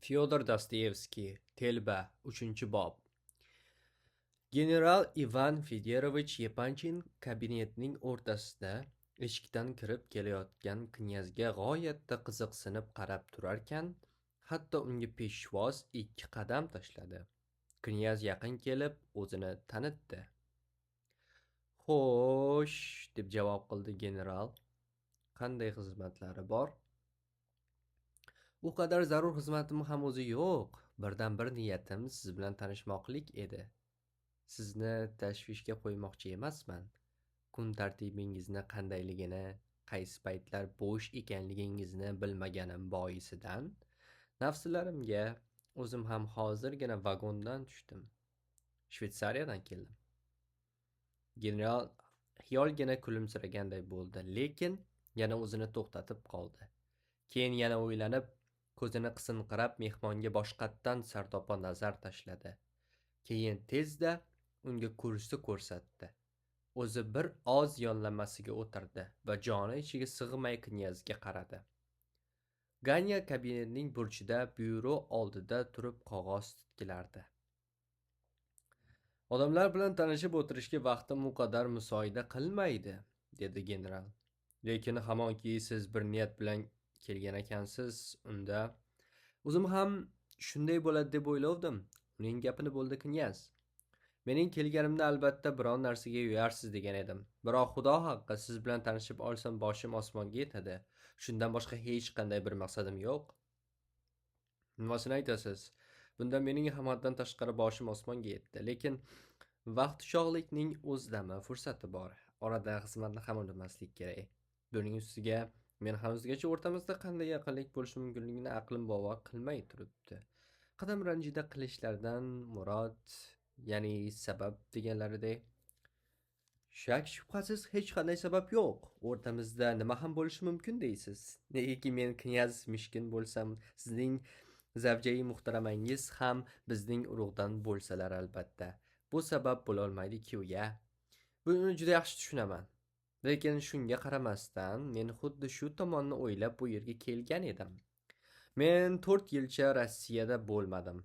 Fyodor Dostoyevskiy, Telba, 3-bob. General Ivan Fedorovich Yepanchin kabinetning o'rtasida eshikdan kirib kelayotgan knyazga g'oyatda qiziqsinib qarab turarkan, hatto unga peshvoz 2 qadam tashladi. Knyaz yaqin kelib, o'zini tanitdi. Xo'sh, deb javob qildi general. Qanday xizmatlari bor? U qadar zarur xizmatim ham o'zi yo'q. Birdan-bir niyatim siz bilan tanishmoqlik edi. Sizni tashvishga qo'ymoqchi emasman. Kun tartibingizni qandayligini, qaysi paytlar bo'sh ekanligingizni bilmaganim boisidan nafslarimga o'zim ham hozirgina vagondan tushdim. Shvetsariyadan keldim. General xiyolgina kulimsiraganday bo'ldi, lekin yana o'zini to'xtatib qoldi. Keyin yana o'ylanib, ko'zini qisinqirab mehmonga boshqatdan sartopa nazar tashladi. Keyin tezda unga kursi ko'rsatdi. O'zi bir oz yonlamasiga o'tirdi va joni ichiga sig'may knyazga qaradi. Ganya kabinetning burchida byuro oldida turib qog'oz tutkilardi. Odamlar bilan tanishib o'tirishga vaqtim u qadar musoida qilmaydi, dedi general. Lekin hamonki siz bir niyat bilan kelgan ekansiz, unda o'zim ham shunday bo'ladi deb o'ylovdim. Uning gapini bo'ldi knyaz. Mening kelganimda albatta biron narsaga yo'yarsiz degan edim. Biroq xudo haqqi siz bilan tanishib olsam boshim osmonga yetadi. Shundan boshqa hech qanday bir maqsadim yo'q. Nimasini aytasiz? Bunda mening ham haddan tashqari boshim osmonga yetdi. Lekin vaqt sho'g'likning o'zidami fursati bor. Orada xizmatni ham unutmaslik kerak. Buning ustiga men hanuzgacha o'rtamizda qanday yaqinlik bo'lishi mumkinligini aqlim bovar qilmay turibdi. Qadam ranjida qilishlardan murod, ya'ni sabab deganlaridek. Shak shubhasiz hech qanday sabab yo'q. O'rtamizda nima ham bo'lishi mumkin deysiz. Negaki men knyaz mishkin bo'lsam, sizning zavjai muhtaramangiz ham bizning urug'dan bo'lsalar albatta. Bu sabab bo'lolmaydi-ku ya. Buni juda yaxshi tushunaman. Lekin shunga qaramasdan, men xuddi shu tomonni o'ylab bu yerga kelgan edim. Men 4 yilcha Rossiyada bo'lmadim.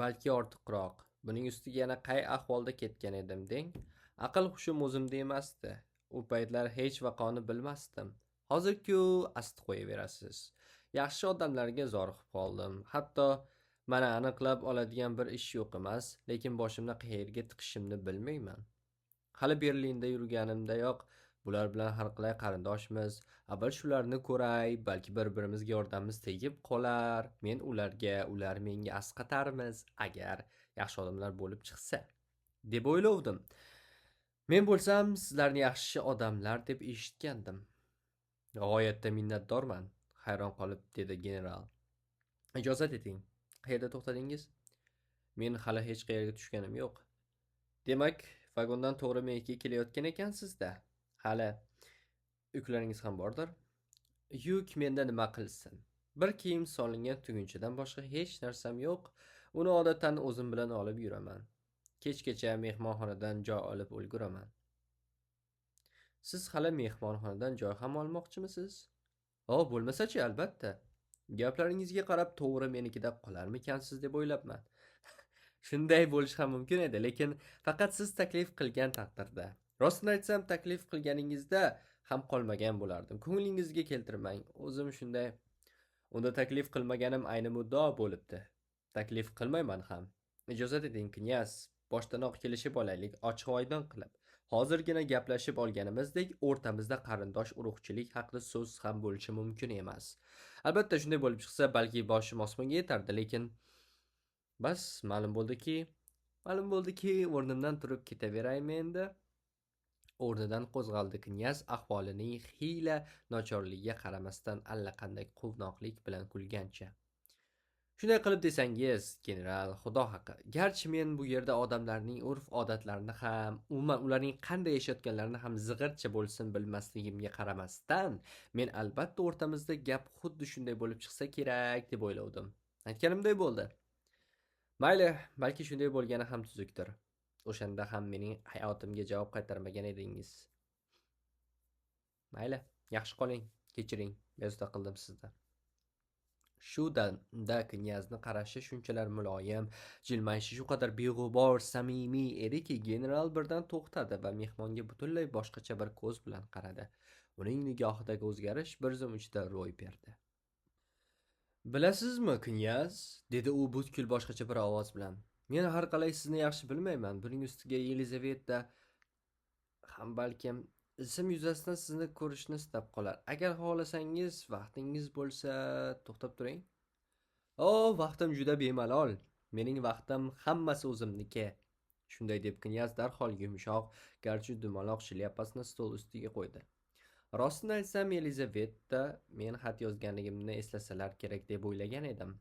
Balki ortiqroq. Buning ustiga yana qay ahvolda ketgan edim deng. Aql hushim o'zimda emasdi. U paytlar hech vaqoni bilmasdim. Hozir-ku asti qo'yaverasiz. Yaxshi odamlarga zoriqib qoldim. Hatto mana aniqlab oladigan bir ish yo'q emas, lekin boshimni qayerga tiqishimni bilmayman. Hali Berlinda yurganimdayoq bular bilan har qalay qarindoshmiz. Avval shularni ko'ray, balki bir-birimizga yordamimiz tegib qolar. Men ularga, ular menga asqatarmiz, agar yaxshi odamlar bo'lib chiqsa, deb o'ylovdim. Men bo'lsam sizlarni yaxshi odamlar deb eshitgandim. G'oyatda minnatdorman, hayron qolib dedi general. Ijozat eting. Qayerda to'xtadingiz? Men hali hech qayerga tushganim yo'q. Demak, vagondan to'g'ri-menga kelayotgan ekansiz-da. Hali yuklaringiz ham bordir. Yuk menda nima qilsin? Bir kiyim solingan tugunchadan boshqa hech narsam yo'q. Uni odatdan o'zim bilan olib yuraman. Kechgacha mehmonxonadan joy olib ulguraman. Siz hali mehmonxonadan joy ham olmoqchimisiz? Bo'lmasa-chi, albatta. Gaplaringizga qarab to'g'ri menikida qolarmikansiz deb o'ylabman. Shunday bo'lish ham mumkin edi, lekin faqat siz taklif qilgan taqdirda. Rostini aytsam, taklif qilganingizda ham qolmagan bo'lardim. Ko'nglingizga keltirmang. O'zim shunday. Unda taklif qilmaganim ayni muddao bo'libdi. Taklif qilmayman ham. Ijozat eting, knyaz. Boshdanoq kelishib olaylik, ochiq-oydin qilib. Hozirgina gaplashib olganimizdek, o'rtamizda qarindosh urug'chilik haqida so'z ham bo'lishi mumkin emas. Albatta shunday bo'lib chiqsa, balki boshim osmonga yetardi, lekin bas, ma'lum bo'ldiki, o'rnimdan turib ketaveraymi endi? O'rnidan qo'zg'aldi knyaz ahvolining xiyla nochorligiga qaramasdan allaqanday quvnoqlik bilan kulgancha. Shunday qilib desangiz, general, xudo haqqi, garchi men bu yerda odamlarning urf-odatlarini ham, umuman ularning qanday yashayotganlarini ham zig'ircha bo'lsin bilmasligimga qaramasdan, men albatta o'rtamizda gap xuddi shunday bo'lib chiqsa kerak deb o'ylovdim. Aytganimday bo'ldi. Mayli, balki shunday bo'lgani ham tuzukdir. O'shanda ham mening hayotimga javob qaytarmagan edingiz. Mayli, yaxshi qoling, kechiring, bezovta qildim sizni. Shu damda knyazni qarashi shunchalar muloyim, jilmayishi shu qadar beg'ubor, samimiy ediki, general birdan to'xtadi va mehmonga butunlay boshqacha bir ko'z bilan qaradi. Uning nigohidagi o'zgarish bir zum ichida ro'y berdi. Bilasizmi, knyaz, dedi u butkul boshqacha bir ovoz bilan. Men har qalay sizni yaxshi bilmayman. Buning ustiga Yelizaveta ham balkim ism yuzasidan sizni ko'rishni istab qolar. Agar xohlasangiz, vaqtingiz bo'lsa, to'xtab turing. Vaqtim juda bemalol. Mening vaqtim hammasi o'zimniki. Shunday deb knyaz darhol yumshoq, garchi dumaloq shlyapasini stol ustiga qo'ydi. Rostini aytsam, Yelizaveta men xat yozganligimni eslasalar kerak deb o'ylagan edim.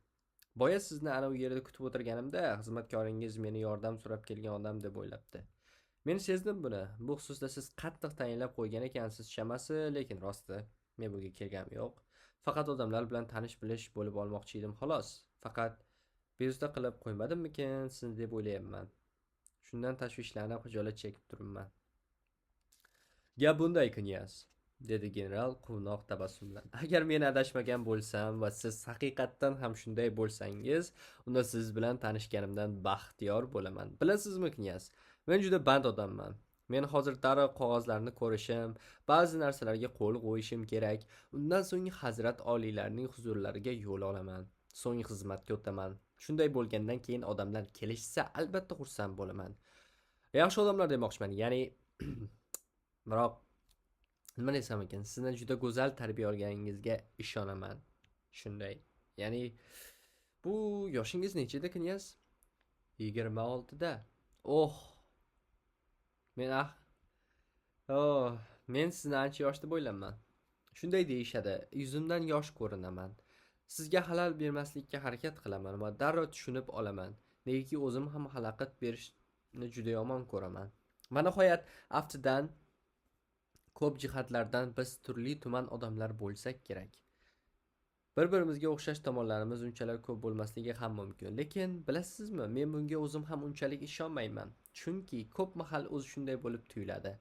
Boya sizni ana u yerda kutib o'tirganimda, xizmatkoringiz meni yordam so'rab kelgan odam deb o'ylabdi. Men sezdim buni. Bu xususda siz qattiq tayinlab qo'ygan ekansiz chamasi, lekin rosti, men bunga kelganim yo'q. Faqat odamlar bilan tanish-bilish bo'lib olmoqchi edim xolos. Faqat bezovta qilib qo'ymadimmikin sizni deb o'ylayapman. Shundan tashvishlanib xijolat chekib turibman. Gap bunday, knyaz, dedi general quvnoq tabassum bilan. Agar men adashmagan bo'lsam va siz haqiqatdan ham shunday bo'lsangiz, unda siz bilan tanishganimdan baxtiyor bo'laman. Bilasizmi, knyaz, men juda band odamman. Men hozir darrov qog'ozlarni ko'rishim, ba'zi narsalarga qo'l qo'yishim kerak. Undan so'ng hazrat oliylarning huzurlariga yo'l olaman. So'ng xizmatga o'taman. Shunday bo'lgandan keyin odamlar kelishsa, albatta xursand bo'laman. Yaxshi odamlar demoqchiman, ya'ni biroq nima desam ekan, sizni juda go'zal tarbiya olganingizga ishonaman. Shunday. Ya'ni bu yoshingiz nechida, knyaz? 26da. Men men sizni ancha yosh deb o'ylayman. Shunday deyishadi. Yuzimdan yosh ko'rinaman. Sizga xalal bermaslikka harakat qilaman va darrov tushunib olaman. Negaki o'zim ham xalaqit berishni juda yomon ko'raman. Va nihoyat aftidan ko'p jihatlardan biz turli-tuman odamlar bo'lsak kerak. Bir-birimizga o'xshash tomonlarimiz unchalar ko'p bo'lmasligi ham mumkin. Lekin bilasizmi, men bunga o'zim ham unchalik ishonmayman. Chunki ko'p mahal o'zi shunday bo'lib tuyuladi.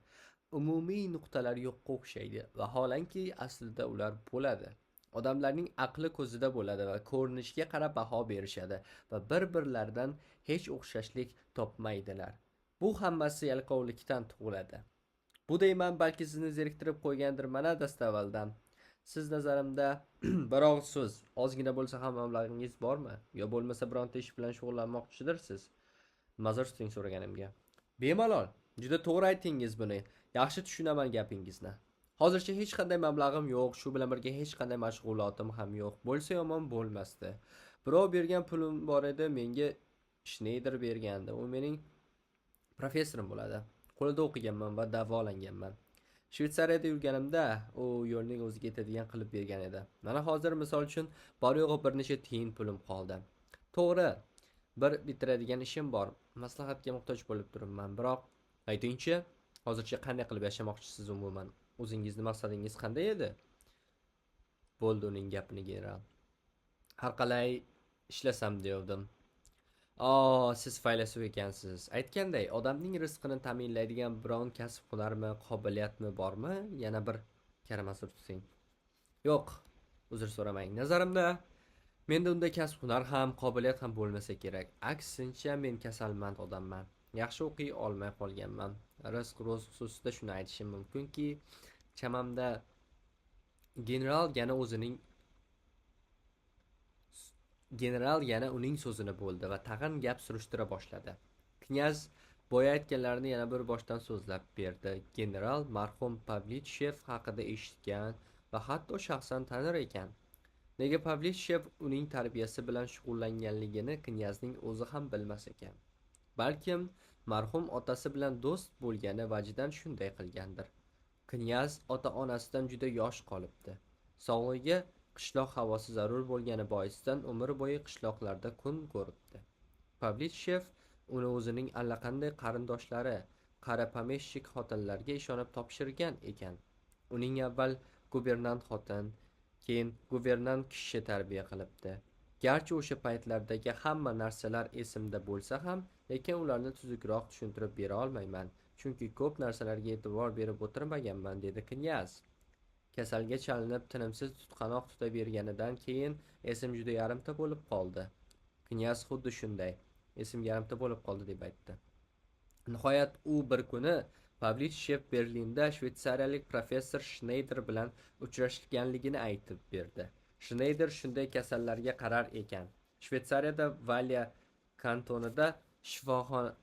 Umumiy nuqtalar yo'qqa o'xshaydi, vaholanki aslida ular bo'ladi. Odamlarning aqli ko'zida bo'ladi va ko'rinishiga qarab baho berishadi va bir-birlaridan hech o'xshashlik topmaydilar. Bu hammasi yalqovlikdan tug'iladi. Bu deyman, balki sizni zeriktirib qo'ygandir mana dastavvaldan. Siz nazarimda bir og'iz so'z, ozgina bo'lsa ham mablag'ingiz bormi? Yo bo'lmasa bironta ish bilan shug'ullanmoqchidirsiz? Ma'zur tuting so'raganimga. Bemalol, juda to'g'ri aytdingiz buni. Yaxshi tushunaman gapingizni. Hozircha hech qanday mablag'im yo'q, shu bilan birga hech qanday mashg'ulotim ham yo'q. Bo'lsa yomon bo'lmasdi. Birov bergan pulim bor edi, menga Schneider bergandi. U mening professorim bo'ladi. Qo'lida o'qiganman va davolanganman. Shvetsariyada yurganimda u yo'lning o'ziga yetadigan qilib bergan edi. Mana hozir misol uchun bor yo'g'i bir necha tiyin pulim qoldi. To'g'ri, bir bitiradigan ishim bor. Maslahatga muhtoj bo'lib turibman. Biroq aytingchi, hozircha qanday qilib yashamoqchisiz umuman? O'zingizni maqsadingiz qanday edi? Bo'ldi uning gapini general. Har qalay ishlasam devdim. Siz faylasuf ekansiz. Aytganday, odamning rizqini ta'minlaydigan biron kasb hunarmi, qobiliyatmi bormi? Yana bir karamasur tuting. Yo'q, uzr so'ramang. Nazarimda menda unday kasb hunar ham, qobiliyat ham bo'lmasa kerak. Aksincha, men kasalmand odamman. Yaxshi o'qiy olmay qolganman. Rizq ro'z xususida shuni aytishim mumkinki, chamamda general yana uning so'zini bo'ldi va tag'in gap surishtira boshladi. Knyaz boya aytganlarini yana bir boshdan so'zlab berdi. General marhum Pavlichev haqida eshitgan va hatto shaxsan tanir ekan. Nega Pavlichev uning tarbiyasi bilan shug'ullanganligini knyazning o'zi ham bilmas ekan. Balkim marhum otasi bilan do'st bo'lgani vajidan shunday qilgandir. Knyaz ota-onasidan juda yosh qolibdi. Sog'lig'iga qishloq havosi zarur bo'lgani boisdan umr bo'yi qishloqlarda kun ko'ribdi. Pavlichev uni o'zining allaqanday qarindoshlari, qari pomeshchik xotinlarga ishonib topshirgan ekan. Uning avval guvernant xotin, keyin guvernant kishi tarbiya qilibdi. Garchi o'sha paytlardagi hamma narsalar esimda bo'lsa ham, lekin ularni tuzukroq tushuntirib bera olmayman, chunki ko'p narsalarga e'tibor berib o'tirmaganman, dedi knyaz. Kasalga chalinib tinimsiz tutqanoq tutaverganidan keyin esim juda yarimta bo'lib qoldi. Knyaz xuddi shunday. Esim yarimta bo'lib qoldi deb aytdi. Nihoyat u bir kuni Pavlichev Berlinda shvetsariyalik professor Shneyder bilan uchrashganligini aytib berdi. Shneyder shunday kasallarga qarar ekan. Shvetsariyada Valya kantonida shifoxona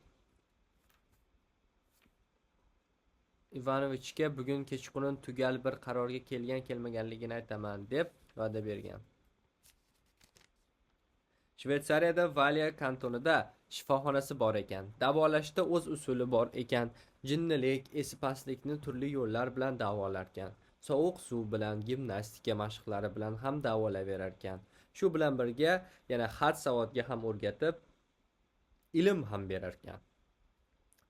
Ivanovichga bugun kechqurun tugal bir qarorga kelmaganligini aytaman deb va'da bergan. Shvetsariyada Valya kantonida shifoxonasi bor ekan. Davolashda o'z usuli bor ekan. Jinnilik, esi pastlikni turli yo'llar bilan davolarkan. Sovuq suv bilan, gimnastika mashqlari bilan ham davolayverarkan. Shu bilan birga yana xat savodga ham o'rgatib, ilm ham berarkan.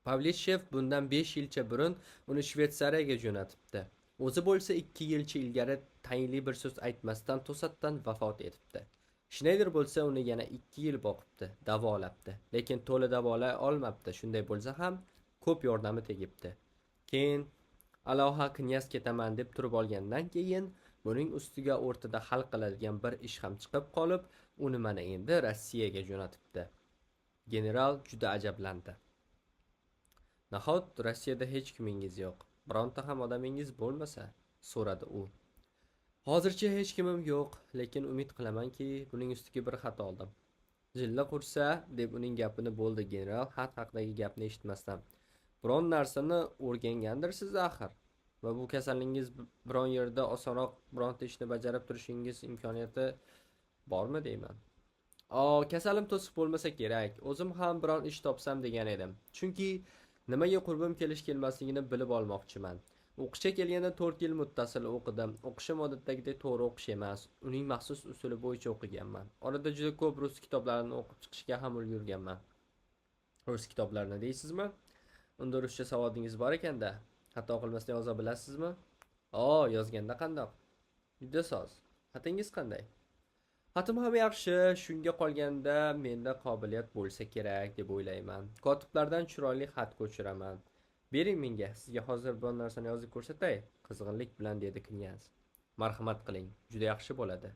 Pavlichev bundan 5 yilcha burun uni Shvetsariyaga jo'natibdi. O'zi bo'lsa 2 yilcha ilgari tayinli bir so'z aytmasdan to'satdan vafot etibdi. Shneyder bo'lsa uni yana 2 yil boqibdi, davolabdi, lekin to'la davolay olmabdi. Shunday bo'lsa ham ko'p yordami tegibdi. Keyin aloha knyaz ketaman deb turib olgandan keyin buning ustiga o'rtada hal qiladigan bir ish ham chiqib qolib, uni mana endi Rossiyaga jo'natibdi. General juda ajablandi. Nahot Rossiyada hech kimingiz yo'q, bironta ham odamingiz bo'lmasa, so'radi u. Hozircha hech kimim yo'q, lekin umid qilamanki, buning ustiga bir xat oldim. Jilla qursa, deb uning gapini bo'ldi general xat haqidagi gapni eshitmasdan. Biron narsani o'rgangandirsiz axir. Va bu kasalligingiz biron yerda osonroq bironta ishni bajarib turishingiz imkoniyati bormi deyman. Kasalim to'siq bo'lmasa kerak. O'zim ham biron ish topsam degan edim. Chunki nimaga qurbim kelmasligini bilib olmoqchiman. O'qishga kelganda 4 yil muttasil o'qidim. O'qishim odatdagidek to'g'ri o'qish emas. Uning maxsus usuli bo'yicha o'qiganman. Orada juda ko'p rus kitoblarini o'qib chiqishga ham ulgurganman. Rus kitoblarini deysizmi? Unda ruscha savodingiz bor ekanda. Xato qilmasdan yoza bilasizmi? Yozganda qandoq? Juda soz. Xatingiz qanday? Xatim ham yaxshi, shunga qolganda menda qobiliyat bo'lsa kerak deb o'ylayman. Kotiblardan chiroyli xat ko'chiraman. Bering menga, sizga hozir bir narsani yozib ko'rsatay, qizg'inlik bilan dedi knyaz. Marhamat qiling, juda yaxshi bo'ladi.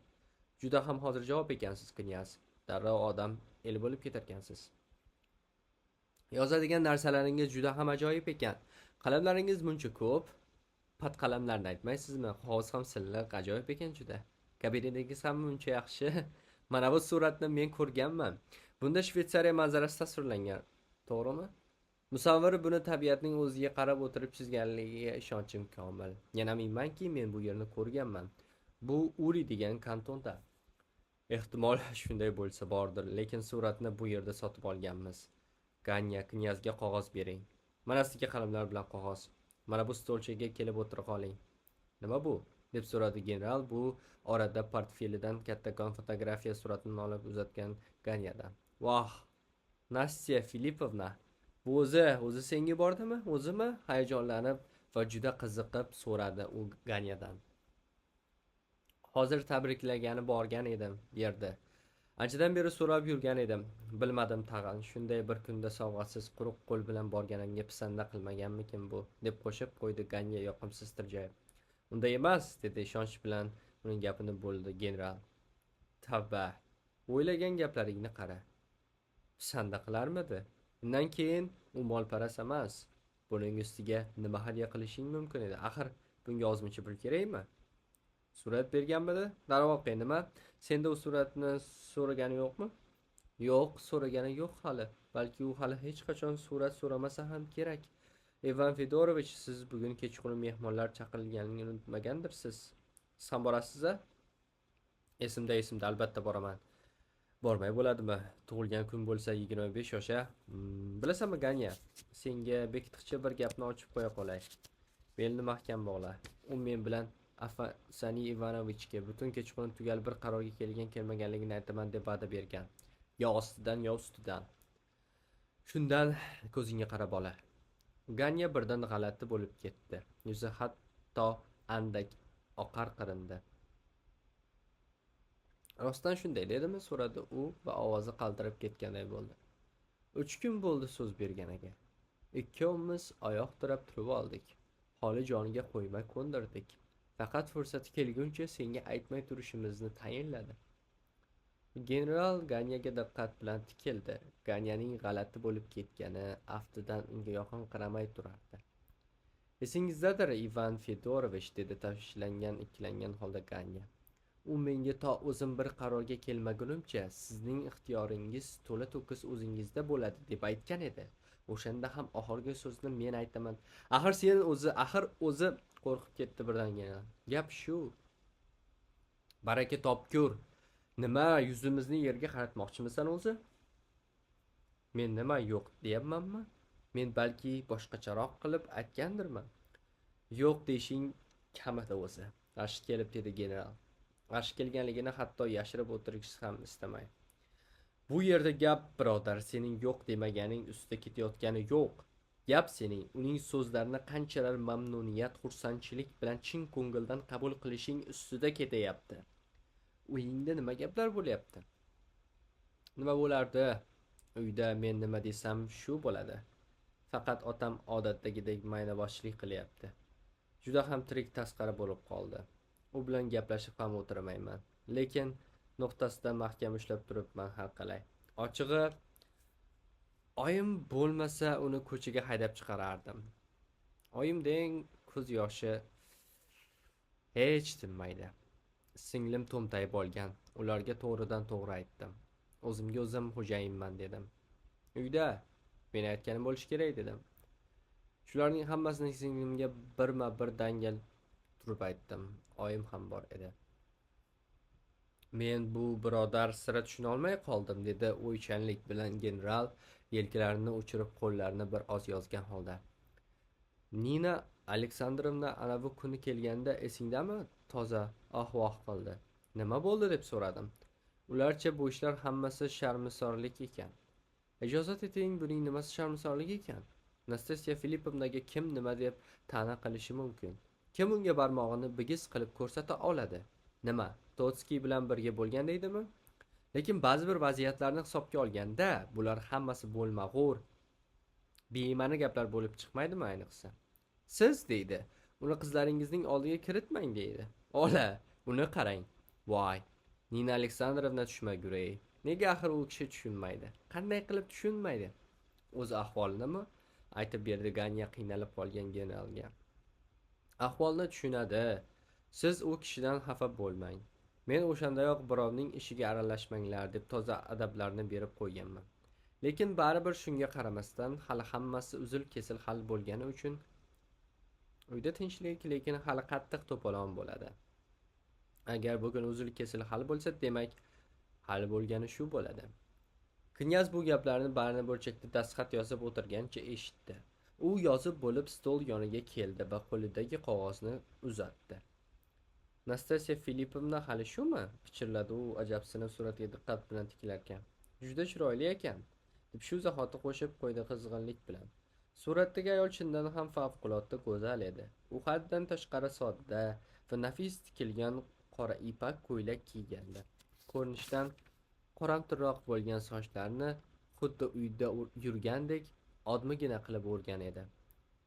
Juda ham hozir javob ekansiz knyaz. Darrov odam el bo'lib ketarkansiz. Yozadigan narsalaringiz juda ham ajoyib ekan. Qalamlaringiz buncha ko'p. Pat qalamlarni aytmaysizmi? Qog'oz ham silliq, ajoyib ekan juda. Kabinetingiz ham buncha yaxshi. Mana bu suratni men ko'rganman. Bunda Shvetsariya manzarasi tasvirlangan. To'g'rimi? Musavvir buni tabiatning o'ziga qarab o'tirib chizganligiga ishonchim komil. Yana aminmanki, men bu yerni ko'rganman. Bu Uri degan kantonda. Ehtimol shunday bo'lsa bordir, lekin suratni bu yerda sotib olganmiz. Ganya, knyazga qog'oz bering. Mana sizga qalamlar bilan qog'oz. Mana bu stolchaga kelib o'tirib qoling. Nima bu? Deb so'radi general bu orada portfelidan kattakon fotografiya suratini olib uzatgan Ganyadan. Voh, Nastya Filipovna, bu o'zi senga bordimi? O'zimi? Hayajonlanib va juda qiziqib so'radi u Ganyadan. Hozir tabriklagani borgan edim, yerda. Anchadan beri so'rab yurgan edim. Bilmadim tag'in, shunday bir kunda sovg'asiz quruq qo'l bilan borganimga pisanda qilmaganmikin bu, deb qo'shib qo'ydi Ganya yoqimsiz tirjayib. Unday emas, dedi ishonch bilan uning gapini bo'ldi general. Tavba, o'ylagan gaplaringni qara. Pisanda qilarmidi? Undan keyin u molparas emas. Buning ustiga nima hadya qilishing mumkin edi? Axir bunga ozmuncha pul kerakmi? Surat berganmidi? Darvoqe nima? Senda u suratni so'ragani yo'qmi? Yo'q, so'ragani yo'q hali. Balki u hali hech qachon surat so'ramasa ham kerak. Ivan Fedorovich, siz bugun kechqurun mehmonlar chaqirilganini unutmagandirsiz. Siz ham borasiz-a? Esimda, albatta boraman. Bormay bo'ladimi? Tug'ilgan kun bo'lsa 25 yosha. Bilasanmi Ganya? Senga bekitqicha bir gapni ochib qo'ya qolay. Belni mahkam bog'la. U men bilan Afsani Ivanovichga butun kechqurun tugal bir qarorga kelmaganligini aytaman deb va'da bergan. Yo ostidan, yo ustidan. Shundan ko'zingga qarab ola. Ganya birdan g'alati bo'lib ketdi. Yuzi hatto andak oqar qirindi. Rostdan shunday dedimi? So'radi u va ovozi qaltirab ketganday bo'ldi. 3 kun bo'ldi so'z berganiga. Ikkovimiz oyoq tirab turib oldik. Holi joniga qo'ymay ko'ndirdik. Faqat fursati kelguncha senga aytmay turishimizni tayinladi. General Ganyaga diqqat bilan tikildi. Ganyaning g'alati bo'lib ketgani aftidan unga yoqinqiramay turardi. Esingizdadir, Ivan Fedorovich, dedi tashvishlangan, ikkilangan holda Ganya. U menga to o'zim bir qarorga kelmagunimcha sizning ixtiyoringiz to'la to'kis o'zingizda bo'ladi deb aytgan edi. O'shanda ham oxirgi so'zni men aytaman. Axir o'zi qo'rqib ketdi birdaniga. Gap shu. Baraka topkur. Nima, yuzimizni yerga qaratmoqchimisan o'zi? Men nima yo'q deyapmanmi? Men balki boshqacharoq qilib aytgandirman. Yo'q deyishing kamida o'zi. G'ashi kelib, dedi general. G'ashi kelganligini hatto yashirib o'tirish ham istamaydi. Bu yerda gap, birodar, sening yo'q demaganing ustida ketayotgani yo'q. Gap sening uning so'zlarini qanchalar mamnuniyat, xursandchilik bilan chin ko'ngildan qabul qilishing ustida ketayapti. Uyingda nima gaplar bo'lyapti? Nima bo'lardi? Uyda men nima desam shu bo'ladi. Faqat otam odatdagidek maynaboshchilik qilyapti. Juda ham tirik tasqara bo'lib qoldi. U bilan gaplashib ham o'tirmayman. Lekin nuqtasida mahkam ushlab turibman har qalay. Ochig'i, oyim bo'lmasa uni ko'chaga haydab chiqarardim. Oyim deng ko'z yoshi hech tinmaydi. Singlim to'mtayib olgan. Ularga to'g'ridan to'g'ri aytdim. O'zimga o'zim xo'jayinman dedim. Uyda men aytganim bo'lishi kerak dedim. Shularning hammasini singlimga birma-bir dangal turib aytdim. Oyim ham bor edi. Men bu birodar sira tushuna olmay qoldim, dedi o'ychanlik bilan general, yelkalarini o'chirib qo'llarini bir oz yozgan holda. Nina Aleksandrovna ana bu kuni kelganda esingdami? Toza ah-voh qildi. Nima bo'ldi deb so'radim. Ularcha bu ishlar hammasi sharmisorlik ekan. Ijozat eting, buning nimasi sharmisorlik ekan? Nastasya Filipovnaga kim nima deb ta'na qilishi mumkin? Kim unga barmog'ini bigiz qilib ko'rsata oladi? Nima, Totskiy bilan birga bo'lgan deydimi? Lekin ba'zi bir vaziyatlarni hisobga olganda, bular hammasi bo'lmag'ur, bema'ni gaplar bo'lib chiqmaydimi ayniqsa? Siz, deydi, uni qizlaringizning oldiga kiritmang, deydi. Ola, uni qarang. Voy, Nina Aleksandrovna tushmaguray. Nega axir u kishi tushunmaydi? Qanday qilib tushunmaydi? O'z ahvolinimi aytib berdi Ganya qiynalib qolgan generalga. Ahvolni tushunadi. Siz u kishidan xafa bo'lmang. Men o'shandayoq birovning ishiga aralashmanglar deb toza adablarni berib qo'yganman. Lekin baribir shunga qaramasdan hali hammasi uzil-kesil hal bo'lgani uchun uyda tinchlik, lekin hali qattiq to'polon bo'ladi. Agar bugun uzil-kesil hal bo'lsa, demak hal bo'lgani shu bo'ladi. Knyaz bu gaplarni barini burchakda dastxat yozib o'tirgancha eshitdi. U yozib bo'lib stol yoniga keldi va qo'lidagi qog'ozni uzatdi. Nastasya Filipovna hali shumi? Pichirladi u ajabsinib suratiga diqqat bilan tikilarkan. Juda chiroyli ekan, deb shu zahoti qo'shib qo'ydi qizg'inlik bilan. Suratdagi ayol chindan ham favqulodda go'zal edi. U haddan tashqari sodda va nafis tikilgan qora ipak ko'ylak kiygandi. Ko'rinishdan qoramtirroq bo'lgan sochlarini xuddi uyda yurgandek odmigina qilib o'rgan edi.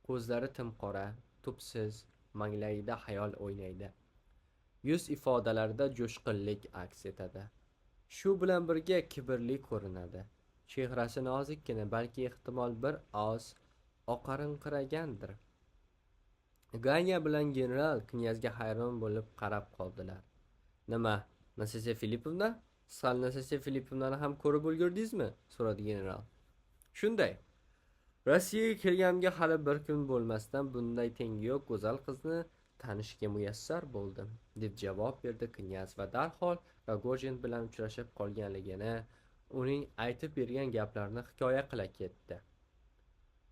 Ko'zlari timqora, tubsiz, manglayida xayol o'ynaydi. Yuz ifodalarida jo'shqinlik aks etadi. Shu bilan birga kibrli ko'rinadi. Chehrasi nozikkina, balki ehtimol bir oz oqarinqiragandir. Ganya bilan general knyazga hayron bo'lib qarab qoldilar. Nima, Nastasya Filipovna? Siz Nastasya Filipovnani ham ko'rib ulgurdingizmi? So'radi general. Shunday. Rossiyaga kelganimga hali bir kun bo'lmasdan bunday tengi yo'q go'zal qizni tanishga muyassar bo'ldim, deb javob berdi knyaz va darhol Rogojin bilan uchrashib qolganligini, uning aytib bergan gaplarini hikoya qila ketdi.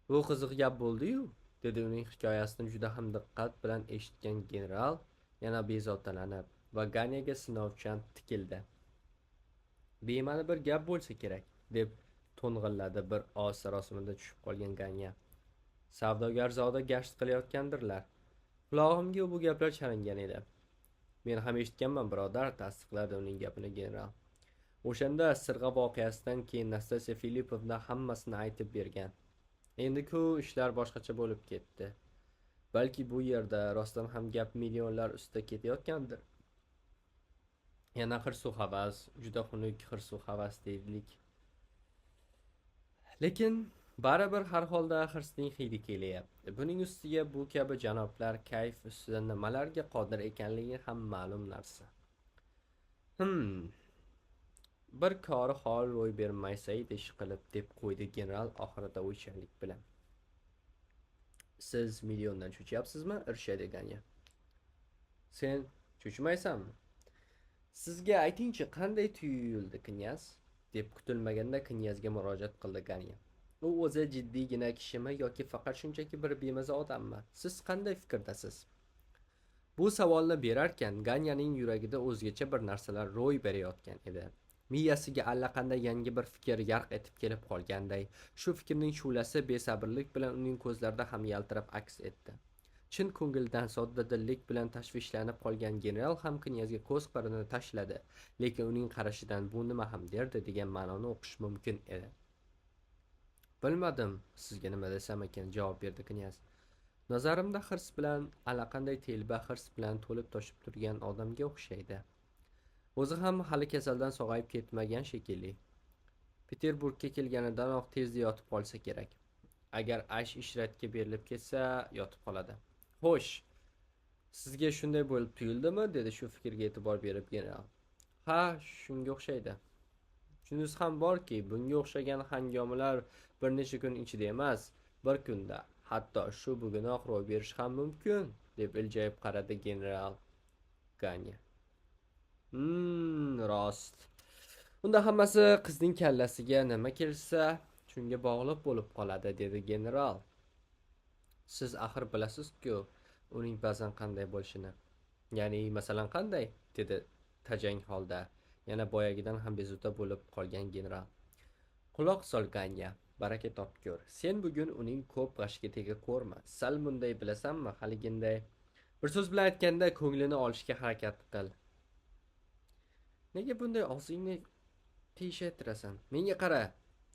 Bu qiziq gap bo'ldi-yu, dedi uning hikoyasini juda ham diqqat bilan eshitgan general, yana bezovtalanib va Ganyaga sinovchan tikildi. Bema'ni bir gap bo'lsa kerak, deb to'ng'illadi bir oz sarosimada tushib qolgan Ganya. Savdogarzoda gasht qilayotgandirlar. Qulog'imga bu gaplar chalingan edi. Men ham eshitganman, birodar, tasdiqladi uning gapini general. O'shanda sirg'a voqeasidan keyin Nastasya Filipovna hammasini aytib bergan. Endi-ku ishlar boshqacha bo'lib ketdi. Balki bu yerda rostdan ham gap millionlar ustida ketayotgandir. Yana hirsu havas, juda xunuk hirsu havas deylik. Lekin baribir har holda hirsning hidi kelyapti. Buning ustiga bu kabi janoblar kayf ustida nimalarga qodir ekanligi ham ma'lum narsa. Bir kori hol ro'y bermasaydi ishqilib, deb qo'ydi general oxirida o'ychanlik bilan. Siz milliondan cho'chiyapsizmi, Irshad degani? Sen cho'chimaysanmi? Sizga aytingchi, qanday tuyuldi knyaz? Deb kutilmaganda knyazga murojaat qildi Ganya. U o'zi jiddiygina kishimi yoki faqat shunchaki bir bemaza odammi? Siz qanday fikrdasiz? Bu savolni berarkan Ganyaning yuragida o'zgacha bir narsalar ro'y berayotgan edi. Miyasiga allaqanday yangi bir fikr yarq etib kelib qolganday, shu fikrning shu'lasi besabrlik bilan uning ko'zlarida ham yaltirab aks etdi. Chin ko'ngildan soddadillik bilan tashvishlanib qolgan general ham knyazga ko'z qirini tashladi, lekin uning qarashidan bu nima ham derdi degan ma'noni o'qish mumkin edi. Bilmadim, sizga nima desam ekan, javob berdi knyaz. Nazarimda hirs bilan, allaqanday telba hirs bilan to'lib toshib turgan odamga o'xshaydi. O'zi ham hali kasaldan sog'ayib ketmagan shekilli. Peterburgga kelganidanoq tezda yotib qolsa kerak. Agar aysh ishratga berilib ketsa, yotib qoladi. Xo'sh, sizga shunday bo'lib tuyuldimi? Dedi shu fikrga e'tibor berib general. Ha, shunga o'xshaydi. Shunisi ham borki, bunga o'xshagan hangomalar bir necha kun ichida emas, bir kunda, hatto shu bugunoq ro'y berishi ham mumkin, deb iljayib qaradi general Ganya. Rost. Unda hammasi qizning kallasiga nima kelsa, shunga bog'liq bo'lib qoladi, dedi general. Siz axir bilasiz-ku, uning ba'zan qanday bo'lishini. Ya'ni, masalan qanday? Dedi tajang holda, yana boyagidan ham bezovta bo'lib qolgan general. Quloq sol Ganya, baraka topkur. Sen bugun uning ko'p g'ashiga tegib ko'rma. Sal bunday bilasanmi, haliginday. Bir so'z bilan aytganda, ko'nglini olishga harakat qil. Nega bunday og'zingni teshaytirasan? Menga qara.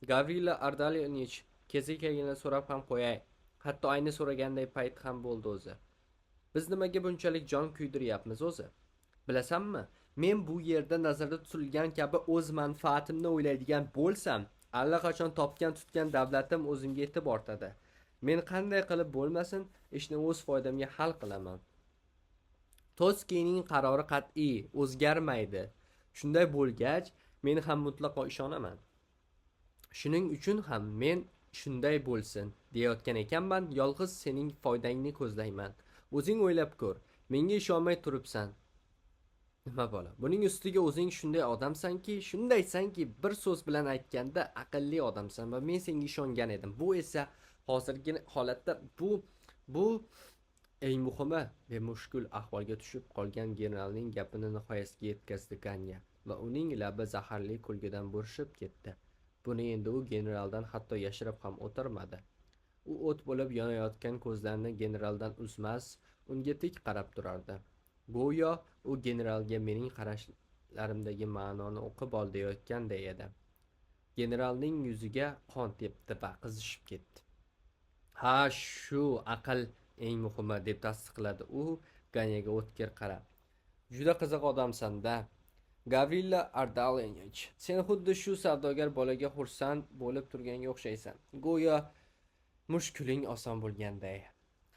Gavrila Ardalionich kelganini so'rab ham qo'yay. Hatto ayni so'raganday payt ham bo'ldi o'zi. Biz nimaga bunchalik jon kuydiryapmiz o'zi? Bilasanmi? Men bu yerda nazarda tutilgan kabi o'z manfaatimni o'ylaydigan bo'lsam, allaqachon topgan tutgan davlatim o'zimga yetib ortadi. Men qanday qilib bo'lmasin, ishni o'z foydamga hal qilaman. Toskining qarori qat'iy, o'zgarmaydi. Shunday bo'lgach, men ham mutlaqo ishonaman. Shuning uchun ham men shunday bo'lsin deyotgan ekanman, yolg'iz sening foydangni ko'zlayman. O'zing o'ylab ko'r. Menga ishonmay turibsan. Nima bola? Buning ustiga o'zing shunday odamsanki, shundaysanki, bir so'z bilan aytganda aqlli odamsan va men senga ishongan edim. Bu esa hozirgi holatda bu eng muhimi, bemushkul ahvolga tushib qolgan generalning gapini nihoyasiga yetkazdi Ganya va uning labi zaharli kulgidan bo'rishib ketdi. Buni endi u generaldan hatto yashirib ham o'tirmadi. U o't bo'lib yonayotgan ko'zlarini generaldan uzmas, unga tik qarab turardi. Go'yo u generalga mening qarashlarimdagi ma'noni o'qib ol deyotganday edi. Generalning yuziga qon tepdi va qizishib ketdi. Ha, shu aql eng muhimi, deb tasdiqladi u Ganyaga o'tkir qarab. Juda qiziq odamsan-da. Gavrila Ardalionich, sen xuddi shu savdogar bolaga xursand bo'lib turganga o'xshaysan. Go'yo mushkuling oson bo'lganday.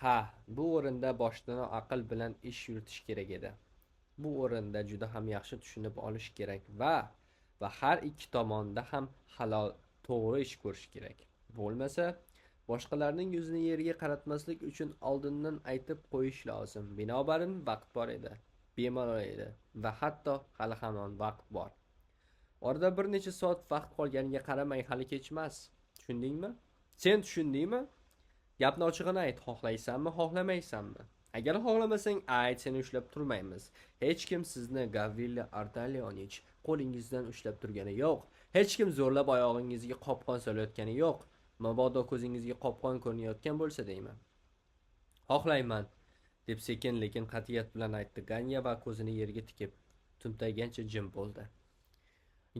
Ha, bu o'rinda boshdan aql bilan ish yuritish kerak edi. Bu o'rinda juda ham yaxshi tushunib olish kerak va har ikki tomonda ham halol, to'g'ri ish ko'rish kerak. Bo'lmasa, boshqalarning yuzini yerga qaratmaslik uchun oldindan aytib qo'yish lozim. Binobarin vaqt bor edi, bemalol edi va hatto hali hamon vaqt bor. Orada bir necha soat vaqt qolganiga qaramay hali kechmas. Tushundingmi? Sen tushundingmi? Gapni ochig'ini ayt, xohlaysanmi, xohlamaysanmi? Agar xohlamasang, ayt, seni ushlab turmaymiz. Hech kim sizni Gavrila Ardalionich qo'lingizdan ushlab turgani yo'q. Hech kim zo'rlab oyog'ingizga qopqon solayotgani yo'q. Mabodo ko'zingizga qopqon ko'rinayotgan bo'lsa deyman. Xohlayman, deb sekin lekin qat'iyat bilan aytdi Ganya va ko'zini yerga tikib, tumtaygancha jim bo'ldi.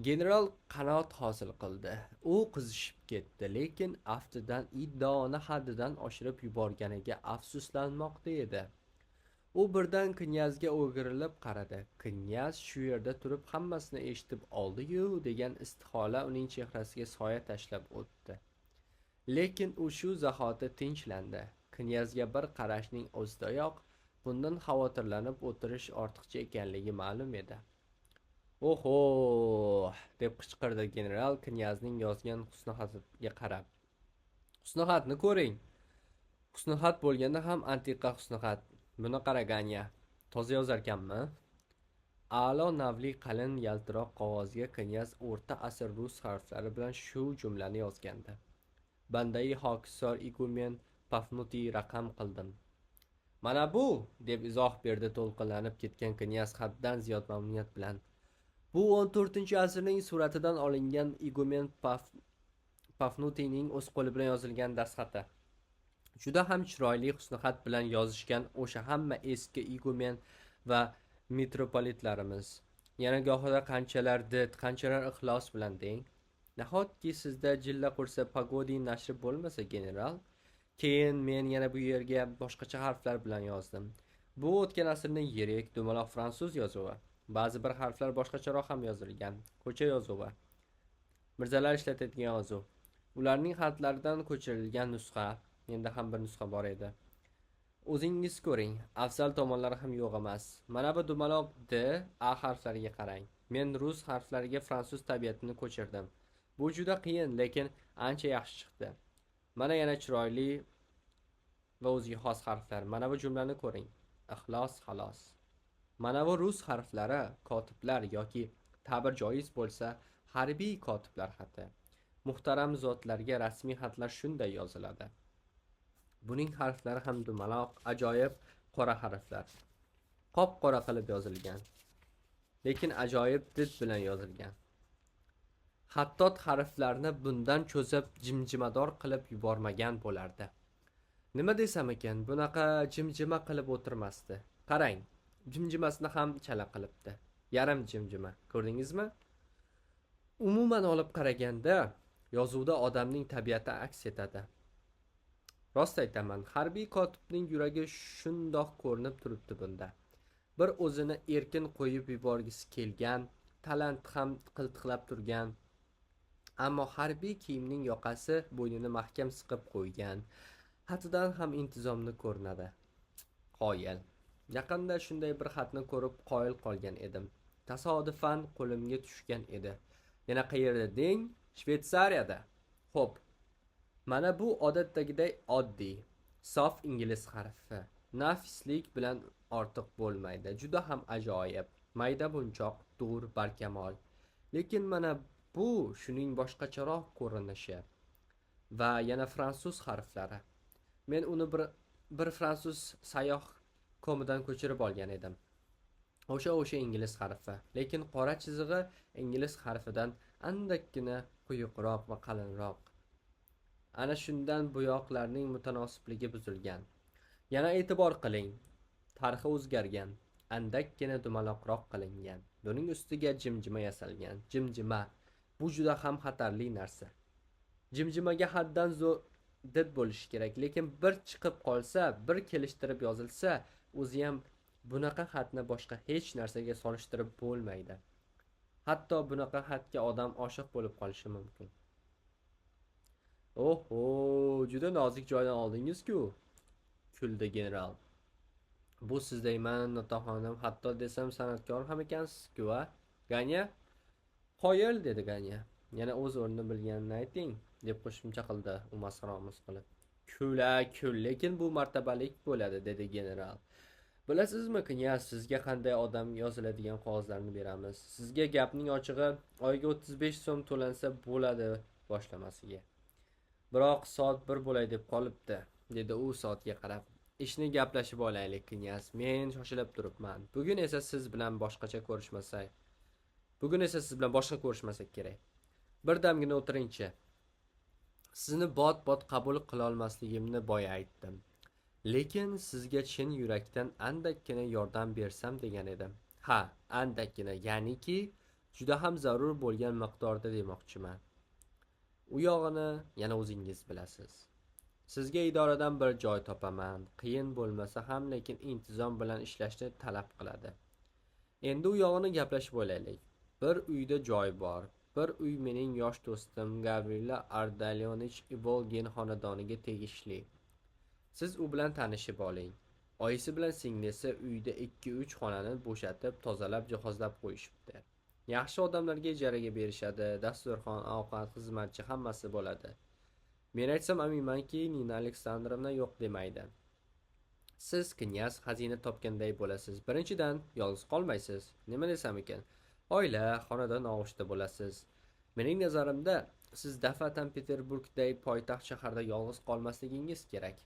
General qanoat hosil qildi. U qizishib ketdi, lekin aftidan iddaoni haddidan oshirib yuborganiga afsuslanmoqda edi. U birdan knyazga o'girilib qaradi. Knyaz shu yerda turib hammasini eshitib oldi-yu degan istihola uning chehrasiga soya tashlab o'tdi. Lekin u shu zahoti tinchlandi. Knyazga bir qarashning o'zidayoq bundan xavotirlanib o'tirish ortiqcha ekanligi ma'lum edi. "Oho!" deb qichqirdi general knyazning yozgan husnixatiga qarab. "Husnixatni ko'ring. Husnixat bo'lganda ham antiqa husnixat. Buni qaraganya. Toza yozarkanmi?" A'lo navli qalin yaltiroq qog'ozga knyaz o'rta asr rus harflari bilan shu jumlani yozgandi. "Bandai hokisor igumen Pafnuti raqam qildim." "Mana bu!" deb izoh berdi to'lqinlanib ketgan knyaz haddan ziyod mamnuniyat bilan. Bu 14-asrning suratidan olingan igumen Pafnutiyning o'z qo'li bilan yozilgan dastxati. Juda ham chiroyli husnixat bilan yozishgan o'sha hamma eski igumen va metropolitlarimiz. Yana gohida qanchalar did, qanchalar ixlos bilan deng. Nahotki sizda jilla qursa pagodi nashri bo'lmasa, general? Keyin men yana bu yerga boshqacha harflar bilan yozdim. Bu o'tgan asrning yirik, dumaloq fransuz yozuvi. Ba'zi bir harflar boshqacharoq ham yozilgan. Ko'cha yozuvi. Mirzalar ishlatadigan yozuv. Ularning xatlaridan ko'chirilgan nusxa. Menda ham bir nusxa bor edi. O'zingiz ko'ring, afzal tomonlari ham yo'q emas. Mana bu dumaloq D, A harflariga qarang. Men rus harflariga fransuz tabiatini ko'chirdim. Bu juda qiyin, lekin ancha yaxshi chiqdi. Mana yana chiroyli va o'ziga xos harflar. Mana bu jumlani ko'ring. Ixlos, xolos. Mana bu rus harflari kotiblar yoki ta'bir joiz bo'lsa, harbiy kotiblar xati. Muhtaram zotlarga rasmiy xatlar shunday yoziladi. Buning harflari ham dumaloq, ajoyib qora harflar. Qop-qora qilib yozilgan. Lekin ajoyib did bilan yozilgan. Xattot harflarni bundan cho'zib jimjimador qilib yubormagan bo'lardi. Nima desam ekan, bunaqa jimjima qilib o'tirmasdi. Qarang, jimjimasini ham chala qilibdi. Yarim jimjima, ko'rdingizmi? Umuman olib qaraganda, yozuvda odamning tabiati aks etadi. Rost aytaman, harbiy kotibning yuragi shundoq ko'rinib turibdi bunda. Bir o'zini erkin qo'yib yuborgisi kelgan, talant ham qiltiqlab turgan, ammo harbiy kiyimning yoqasi bo'ynini mahkam siqib qo'ygan. Xatidan ham intizomli ko'rinadi. Qoyil. Yaqinda shunday bir xatni ko'rib qoyil qolgan edim. Tasodifan qo'limga tushgan edi. Yana qayerda deng? Shveysariyada. Xo'p. Mana bu odatdagiday oddiy, sof ingliz harfi. Nafislik bilan ortiq bo'lmaydi. Juda ham ajoyib. Mayda bunchoq, dur, barkamol. Lekin mana bu shuning boshqacharoq ko'rinishi. Va yana fransuz harflari. Men uni bir fransuz sayyoh komidan ko'chirib olgan edim. O'sha ingliz harfi. Lekin qora chizig'i ingliz harfidan andakkina quyuqroq va qalinroq. Ana shundan bo'yoqlarning mutanosiblig'i buzilgan. Yana e'tibor qiling. Tarixi o'zgargan. Andakkina dumaloqroq qilingan. Buning ustiga jimjima yasalgan. Jimjima. Bu juda ham xatarli narsa. Jimjimaga haddan did bo'lishi kerak, lekin bir chiqib qolsa, bir kelishtirib yozilsa, o'zi ham bunaqa xatni boshqa hech narsaga solishtirib bo'lmaydi. Hatto bunaqa xatga odam oshiq bo'lib qolishi mumkin. Oho, juda nozik joydan oldingiz-ku, kuldi general. Bu siz deyman, otaxonim, hatto desam san'atkor ham ekansiz-ku, a? Ganya? Qoyil, dedi Ganya. Yana o'z o'rnini bilganini ayting, deb qo'shimcha qildi u masxaramiz qilib. Kul, lekin bu martabalik bo'ladi, dedi general. Bilasizmi, knyaz, sizga qanday odam yoziladigan qog'ozlarni beramiz? Sizga gapning ochig'i oyiga 35 so'm to'lansa bo'ladi boshlamasiga. Biroq soat 1 bo'lay deb qolibdi, dedi u soatga qarab. Ishni gaplashib olaylik, knyaz. Men shoshilib turibman. Bugun esa siz bilan boshqa ko'rishmasak kerak. Birdamgina o'tiringchi. Sizni bot qabul qila olmasligimni boya aytdim. Lekin sizga chin yurakdan andakkina yordam bersam degan edim. Ha, andakkina, ya'niki juda ham zarur bo'lgan miqdorda demoqchiman. U yog'ini yana o'zingiz bilasiz. Sizga idoradan bir joy topaman, qiyin bo'lmasa ham, lekin intizom bilan ishlashni talab qiladi. Endi u yog'ini gaplashib olaylik. Bir uyda joy bor. Bir uy mening yosh do'stim Gavrila Ardalionich Ivolgin xonadoniga tegishli. Siz u bilan tanishib oling. Oyisi bilan singlisi uyda 2-3 xonani bo'shatib, tozalab, jihozlab qo'yishibdi. Yaxshi odamlarga ijaraga berishadi, dasturxon, ovqat, xizmatchi hammasi bo'ladi. Men aytsam aminmanki, Nina Aleksandrovna yo'q demaydi. Siz knyaz xazina topganday bo'lasiz. Birinchidan, yolg'iz qolmaysiz. Nima desam ekan? Oila, xonadon og'ushida bo'lasiz. Mening nazarimda, siz daf'atan Peterburgday poytaxt shaharda yolg'iz qolmasligingiz kerak.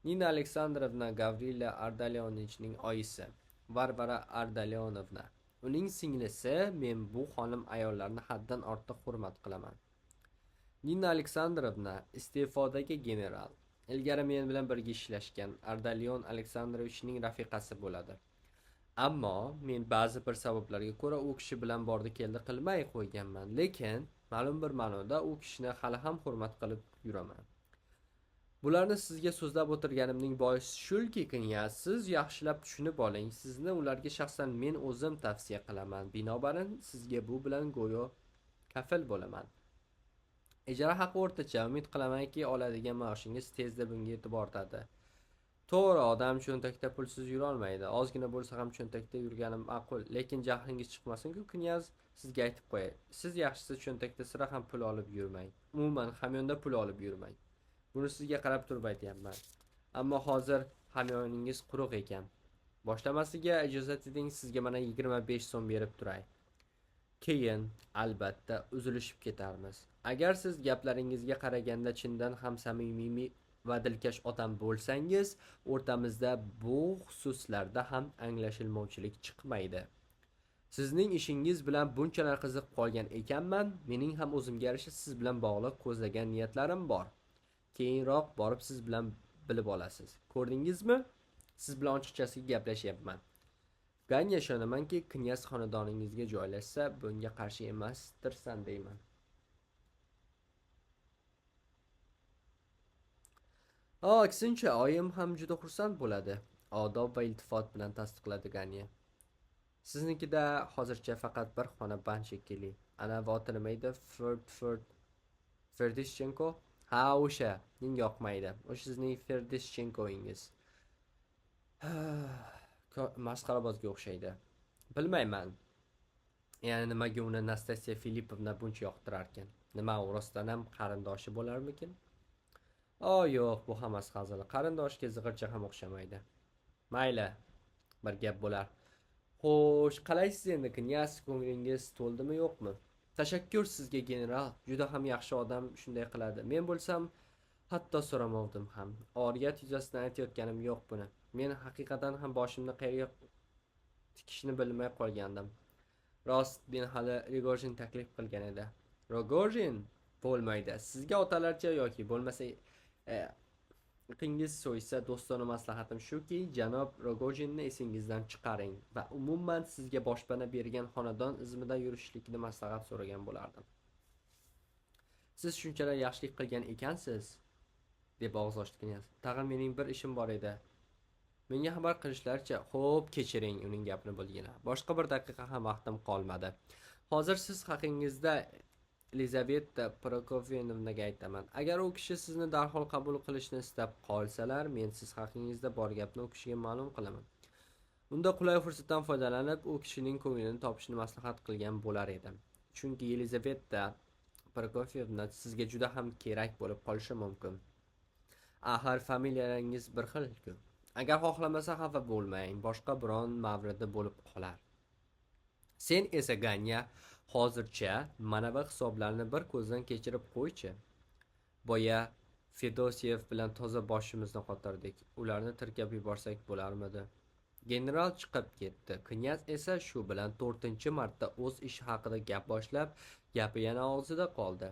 Nina Aleksandrovna Gavrila Ardalionchning oyisi, Varvara Ardalionovna. Uning singlisi. Men bu xonim ayollarni haddan ortiq hurmat qilaman. Nina Aleksandrovna iste'fodagi general. Ilgari men bilan birga ishlashgan Ardalion Aleksandrovichning rafiqasi bo'ladi. Ammo men ba'zi bir sabablarga ko'ra u kishi bilan bordi keldi qilmay qo'yganman, lekin ma'lum bir ma'noda u kishini hali ham hurmat qilib yuraman. Bularni sizga so'zlab o'tirganimning boisi shulki, knyaz, siz yaxshilab tushunib oling. Sizni ularga shaxsan men o'zim tavsiya qilaman. Binobarin sizga bu bilan go'yo kafil bo'laman. Ijara haqi o'rtacha, umid qilamanki, oladigan maoshingiz tezda bunga yetib ortadi. To'g'ri, odam cho'ntakda pulsiz yura olmaydi. Ozgina bo'lsa ham cho'ntakda yurganim ma'qul, lekin jahlingiz chiqmasin-ku, knyaz, sizga aytib qo'yay. Siz yaxshisi cho'ntakda sira ham pul olib yurmang. Umuman hamyonda pul olib yurmang. Buni sizga qarab turib aytyapman. Ammo hozir hamyoningiz quruq ekan. Boshlamasiga ijozat eting, sizga mana 25 so'm berib turay. Keyin albatta uzilishib ketarmiz. Agar siz gaplaringizga qaraganda chindan ham samimiy va dilkash odam bo'lsangiz, o'rtamizda bu xususlarda ham anglashilmovchilik chiqmaydi. Sizning ishingiz bilan bunchalar qiziqib qolgan ekanman, mening ham o'zimga yarasha siz bilan bog'liq ko'zlagan niyatlarim bor. Keyinroq borib siz bilan bilib olasiz. Ko'rdingizmi? Siz bilan ochiqchasiga gaplashyapman. Ganya ishonamanki, knyaz xonadoningizga joylashsa, bunga qarshi emasdirsan deyman. Aksincha, oyim ham juda xursand bo'ladi. Odob va iltifot bilan tasdiqladi Ganya. Siznikida hozircha faqat bir xona band shekilli. Ana oti nima edi? Ferdischenko? Ha, o'sha. Menga yoqmaydi. O'sha sizning Ferdischenkoingiz. Masxarabozga o'xshaydi. Bilmayman. Ya'ni nimaga uni Nastasiya Filipovna buncha yoqtirarkan? Nima, u rostdan ham qarindoshi bo'larmikin? Yo'q, bu hammasi hazil. Qarindoshga zig'ircha ham o'xshamaydi. Mayli, bir gap bo'lar. Xo'sh, qalaysiz endi, knyaz, ko'nglingiz to'ldimi yo'qmi? Tashakkur sizga, general. Juda ham yaxshi odam shunday qiladi. Men bo'lsam hatto so'ramovdim ham. Oriyat yuzasidan aytayotganim yo'q buni. Men haqiqatan ham boshimni qayerga tikishni bilmay qolgandim. Rost, men hali Rigojin taklif qilgan edi. Rigojin bo'lmaydi. Sizga otalarcha yoki bo'lmasa iqingiz so'ysa, do'stona maslahatim shuki, janob Rigojinni esingizdan chiqaring va umuman sizga boshpana bergan xonadon izmida yurishlikni maslahat so'ragan bo'lardim. Siz shunchalar yaxshilik qilgan ekansiz, deb og'iz ochdi knyaz. Tag'in mening bir ishim bor edi. Menga xabar qilishlaricha, xo'p, kechiring uning gapini bo'lgina. Boshqa bir daqiqa ham vaqtim qolmadi. Hozir siz haqingizda Elizaveta Prokofyevnaga aytaman. Agar u kishi sizni darhol qabul qilishni istab qolsalar, men siz haqingizda bor gapni u kishiga ma'lum qilaman. Unda qulay fursatdan foydalanib, u kishining ko'nglini topishni maslahat qilgan bo'lar edim. Chunki Elizaveta Prokofyevna sizga juda ham kerak bo'lib qolishi mumkin. Axir familiyaringiz bir xil-ku. Agar xohlamasa xafa bo'lmang, boshqa biron mavrida bo'lib qolar. Sen esa Ganya, hozircha mana bu hisoblarni bir ko'zdan kechirib qo'ychi. Boya Fedosiev bilan toza boshimizni qotirdik. Ularni tirkab yuborsak bo'larmidi? General chiqib ketdi. Knyaz esa shu bilan 4-marta o'z ishi haqida gap boshlab, gapi yana og'zida qoldi.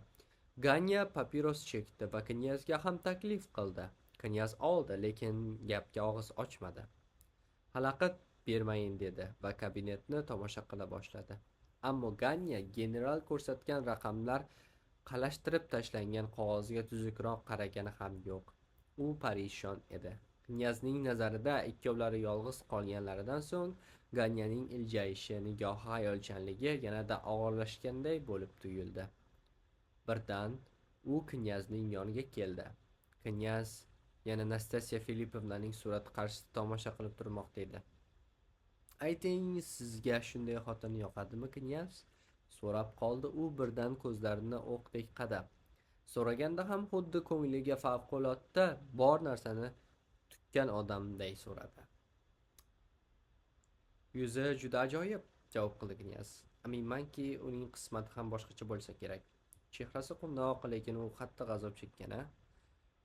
Ganya papiros chekdi va knyazga ham taklif qildi. Knyaz oldi, lekin gapga og'iz ochmadi. Xalaqit bermayin dedi va kabinetni tomosha qila boshladi. Ammo Ganya general ko'rsatgan raqamlar qalashtirib tashlangan qog'ozga tuzukroq qaragani ham yo'q. U parishon edi. Knyazning nazarida ikkovlari yolg'iz qolganlaridan so'ng Ganyaning iljayishi, nigohi hayolchanligi yanada og'irlashganday bo'lib tuyuldi. Birdan u knyazning yoniga keldi. Knyaz yana Nastasiya Filipovnaning surati qarshisida tomosha qilib turmoqda edi. "Ayting, sizga shunday xotin yoqadimi, knyaz?" so'rab qoldi u birdan ko'zlarini o'qdek qadab. So'raganda ham xuddi ko'ngliga favqulodda bor narsani tukkan odamday so'radi. "Yuzi juda ajoyib", javob qildi knyaz. "Aminmanki, uning qismati ham boshqacha bo'lsa kerak. Chehrasi quvnoq, lekin u qattiq azob chekkan-a?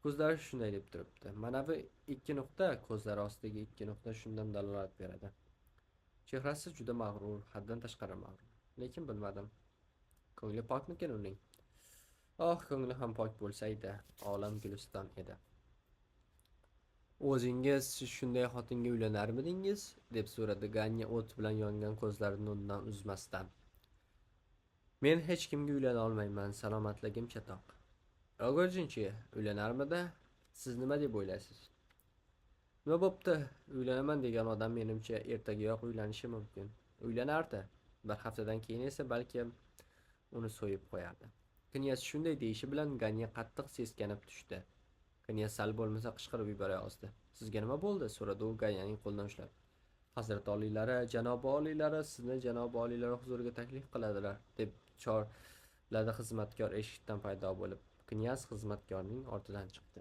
Ko'zlari shunday deb turibdi. Mana bu ikki nuqta, ko'zlari ostidagi ikki nuqta shundan dalolat beradi. Chehrasi juda mag'rur, haddan tashqari mag'rur. Lekin bilmadim. Ko'ngli pokmikin uning? Ko'ngli ham pok bo'lsaydi, olam guliston edi." "O'zingiz shunday xotinga uylanarmidingiz?" deb so'radi Ganya o't bilan yongan ko'zlarini undan uzmasdan. "Men hech kimga uylana olmayman, salomatligim chatoq." "O'g'irjinchi, uylanarmidi? Siz nima deb o'ylaysiz?" "Nima bo'pti? Uylanaman degan odam menimcha ertagayoq uylanishi mumkin. Uylanardi. Bir haftadan keyin esa balki uni so'yib qo'yardi." Knyaz shunday deyishi bilan Ganya qattiq seskanib tushdi. Knyaz sal bo'lmasa qichqirib yuborayozdi. "Sizga nima bo'ldi?" so'radi u Ganyaning qo'lidan ushlab. "Hazrat oliylari, janobi oliylari sizni janobi oliylari huzuriga taklif qiladilar", deb chorladi xizmatkor eshikdan paydo bo'lib. Knyaz xizmatkorning ortidan chiqdi.